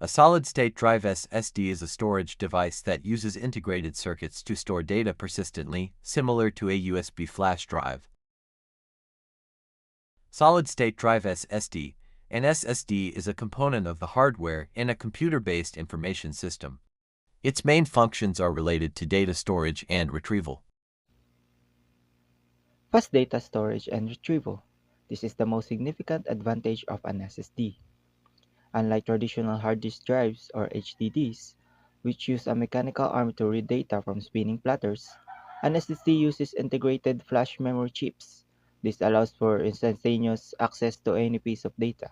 A solid-state drive SSD is a storage device that uses integrated circuits to store data persistently, similar to a USB flash drive. Solid-state drive SSD. An SSD is a component of the hardware in a computer-based information system. Its main functions are related to data storage and retrieval. Fast data storage and retrieval. This is the most significant advantage of an SSD. Unlike traditional hard disk drives or HDDs, which use a mechanical arm to read data from spinning platters, an SSD uses integrated flash memory chips. This allows for instantaneous access to any piece of data,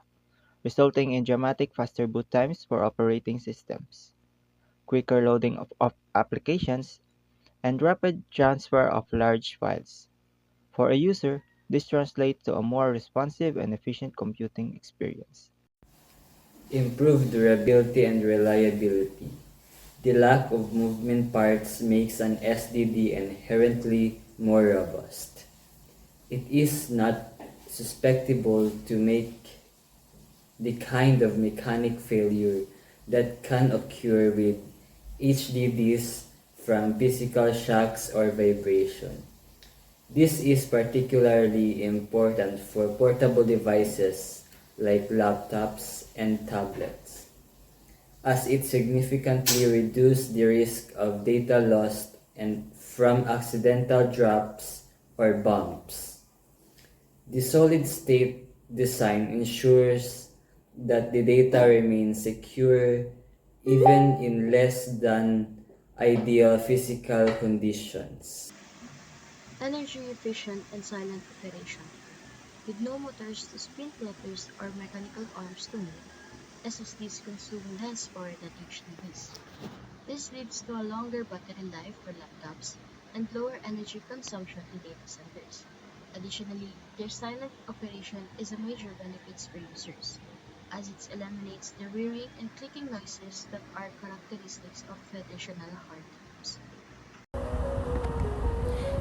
resulting in dramatic faster boot times for operating systems, quicker loading of applications, and rapid transfer of large files. For a user, this translates to a more responsive and efficient computing experience. Improved durability and reliability. The lack of movement parts makes an SSD inherently more robust. It is not susceptible to make the kind of mechanic failure that can occur with HDDs from physical shocks or vibration. This is particularly important for portable devices like laptops and tablets, as it significantly reduces the risk of data loss and from accidental drops or bumps. The solid-state design ensures that the data remains secure even in less than ideal physical conditions. Energy efficient and silent operation. With no motors to spin platters or mechanical arms to move, SSDs consume less power than HDDs. This leads to a longer battery life for laptops and lower energy consumption in data centers. Additionally, their silent operation is a major benefit for users, as it eliminates the whirring and clicking noises that are characteristics of traditional hard drives.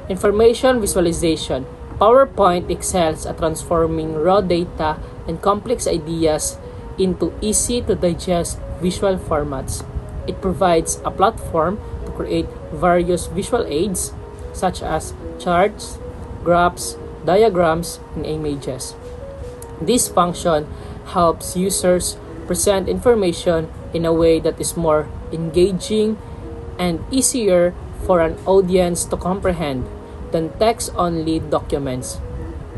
Information visualization. PowerPoint excels at transforming raw data and complex ideas into easy-to-digest visual formats. It provides a platform to create various visual aids, such as charts, graphs, diagrams, and images. This function helps users present information in a way that is more engaging and easier for an audience to comprehend than text-only documents.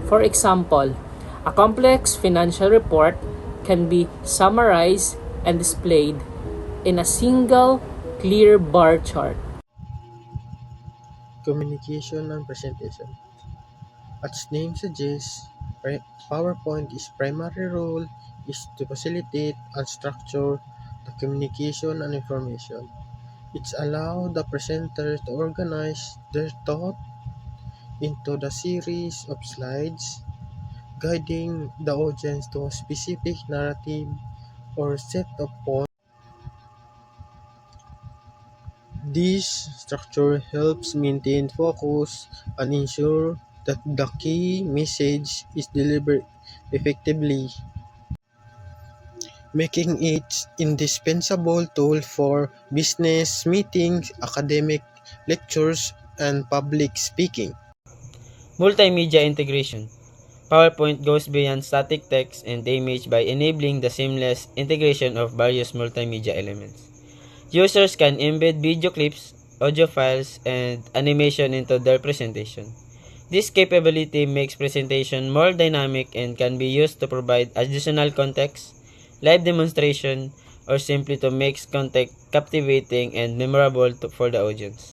For example, a complex financial report can be summarized and displayed in a single, clear bar chart. Communication and presentation. As its name suggests, PowerPoint's primary role is to facilitate and structure the communication and information. It allows the presenter to organize their thought into the series of slides, guiding the audience to a specific narrative or set of points. This structure helps maintain focus and ensure that the key message is delivered effectively, making it indispensable tool for business meetings, academic lectures, and public speaking. Multimedia integration. PowerPoint goes beyond static text and image by enabling the seamless integration of various multimedia elements. Users can embed video clips, audio files, and animation into their presentation. This capability makes presentation more dynamic and can be used to provide additional context, live demonstration, or simply to make content captivating and memorable for the audience.